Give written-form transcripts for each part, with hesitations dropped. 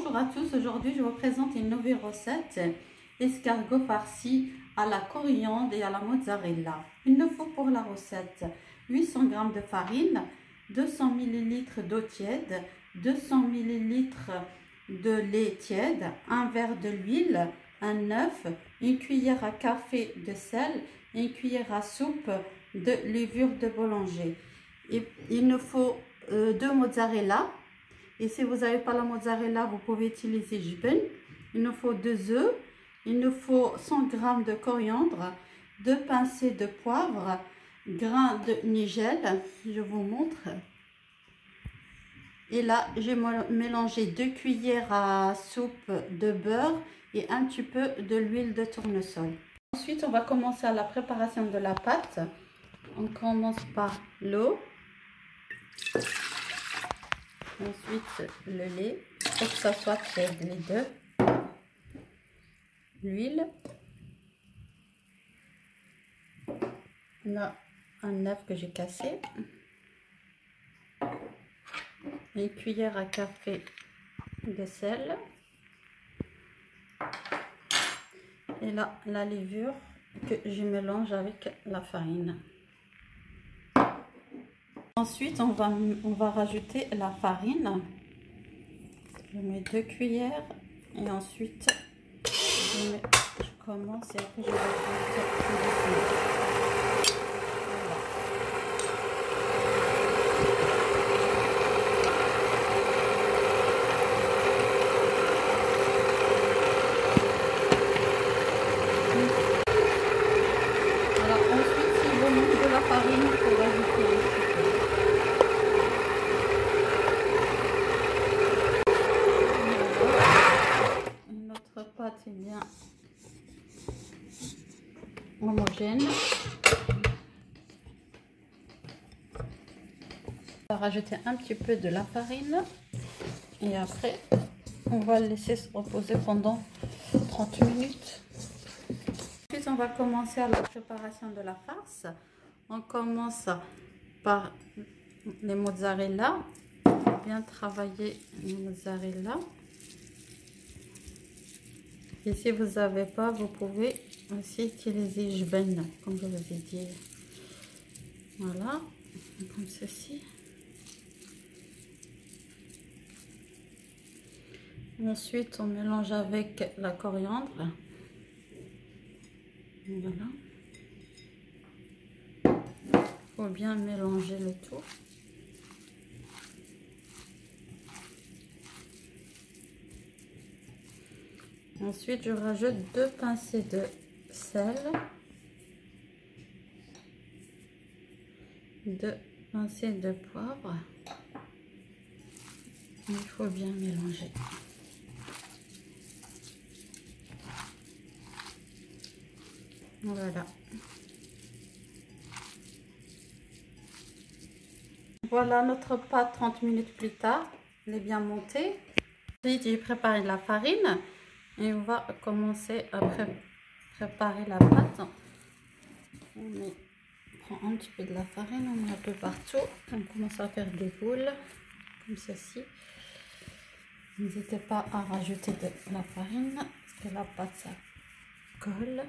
Bonjour à tous, aujourd'hui je vous présente une nouvelle recette, escargot farci à la coriandre et à la mozzarella. Il nous faut pour la recette 800 g de farine, 200 ml d'eau tiède, 200 ml de lait tiède, un verre de l'huile, un œuf, une cuillère à café de sel, une cuillère à soupe de levure de boulanger. Et il nous faut 2 mozzarella. Et si vous n'avez pas la mozzarella, vous pouvez utiliser jbin. Il nous faut 2 œufs. Il nous faut 100 g de coriandre, 2 pincées de poivre, grains de nigel. Je vous montre. Et là, j'ai mélangé 2 cuillères à soupe de beurre et un petit peu de l'huile de tournesol. Ensuite, on va commencer à la préparation de la pâte. On commence par l'eau. Ensuite, le lait, pour que ça soit tiède, les deux. L'huile. Là, un œuf que j'ai cassé. Une cuillère à café de sel. Et là, la levure que je mélange avec la farine. Ensuite, on va rajouter la farine. Je mets 2 cuillères et ensuite je commence et après je vais rajouter. Alors ensuite, si vous mettez de la farine, il faut rajouter notre pâte est bien homogène. On va rajouter un petit peu de la farine et après on va le laisser se reposer pendant 30 minutes. Ensuite, on va commencer à la préparation de la farce. On commence par les mozzarella. Bien travailler les mozzarella. Et si vous n'avez pas, vous pouvez aussi utiliser jbin, comme je vous ai dit. Voilà, comme ceci. Ensuite, on mélange avec la coriandre. Voilà. Il faut bien mélanger le tout. Ensuite, je rajoute 2 pincées de sel, 2 pincées de poivre. Il faut bien mélanger. Voilà. Voilà notre pâte 30 minutes plus tard. Elle est bien montée. Ensuite, j'ai préparé la farine. Et on va commencer à préparer la pâte. On prend un petit peu de la farine, on met un peu partout. On commence à faire des boules comme ceci. N'hésitez pas à rajouter de la farine parce que la pâte ça colle.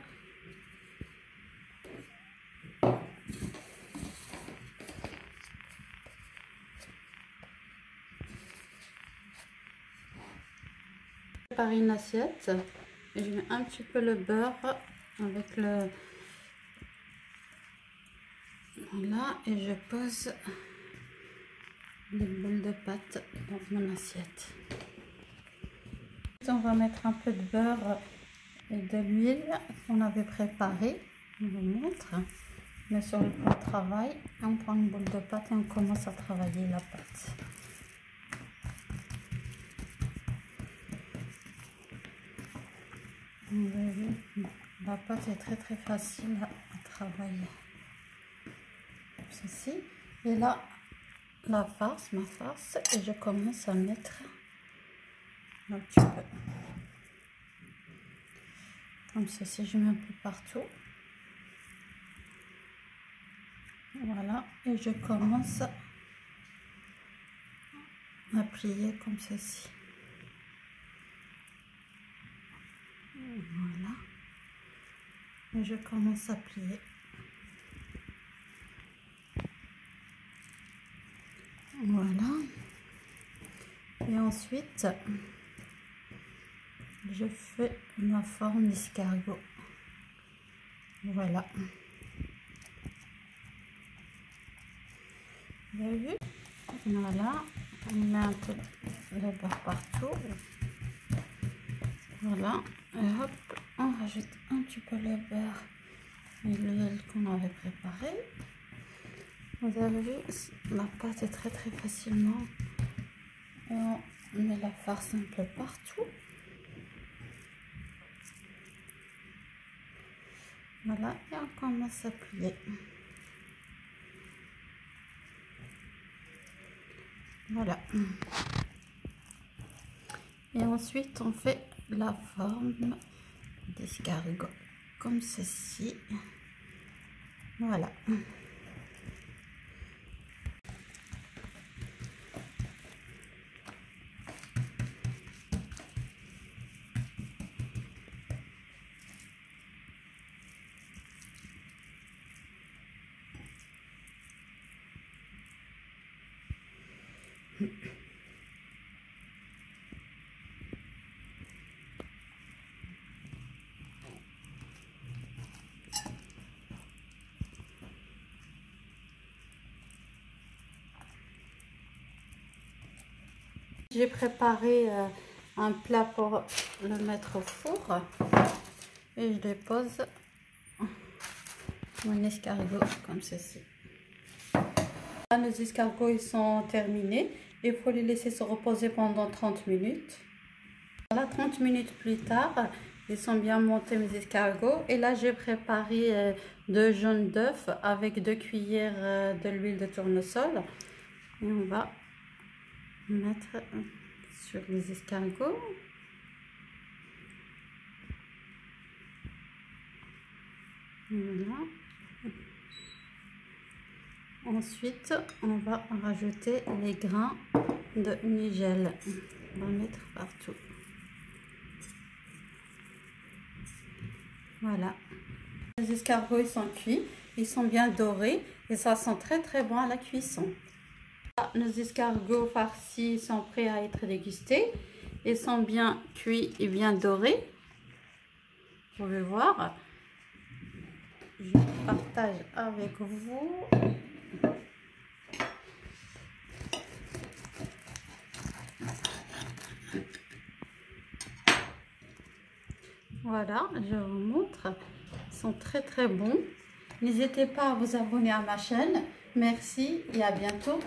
Préparer une assiette et je mets un petit peu le beurre avec le voilà et je pose les boules de pâte dans mon assiette. On va mettre un peu de beurre et de l'huile qu'on avait préparé. Je vous montre. Mais sur le plan de travail, on prend une boule de pâte et on commence à travailler la pâte. Vous voyez, la pâte est très facile à travailler. Comme ceci. Et là, ma farce, et je commence à mettre un petit peu. Comme ceci, je mets un peu partout. Voilà, et je commence à plier comme ceci. Voilà. Et je commence à plier. Voilà. Et ensuite, je fais ma forme d'escargot. Voilà. Vous avez vu? Voilà. On met un peu de beurre partout. Voilà. Et hop, on rajoute un petit peu le beurre et l'huile qu'on avait préparée. Vous avez vu, la pâte est très facilement. Et on met la farce un peu partout. Voilà, et on commence à plier. Voilà. Et ensuite, on fait la forme d'escargot, comme ceci. Voilà. J'ai préparé un plat pour le mettre au four et je dépose mon escargot comme ceci. Là, nos escargots ils sont terminés. Il faut les laisser se reposer pendant 30 minutes. Voilà, 30 minutes plus tard, ils sont bien montés mes escargots. Et là, j'ai préparé 2 jaunes d'œufs avec 2 cuillères de l'huile de tournesol. Et on va mettre sur les escargots. Voilà. Ensuite, on va rajouter les grains de nigel. On va mettre partout. Voilà. Les escargots ils sont cuits, ils sont bien dorés et ça sent très bon à la cuisson. Nos escargots farcis sont prêts à être dégustés. Ils sont bien cuits et bien dorés. Vous pouvez voir. Je partage avec vous. Voilà, je vous montre. Ils sont très bons. N'hésitez pas à vous abonner à ma chaîne. Merci et à bientôt.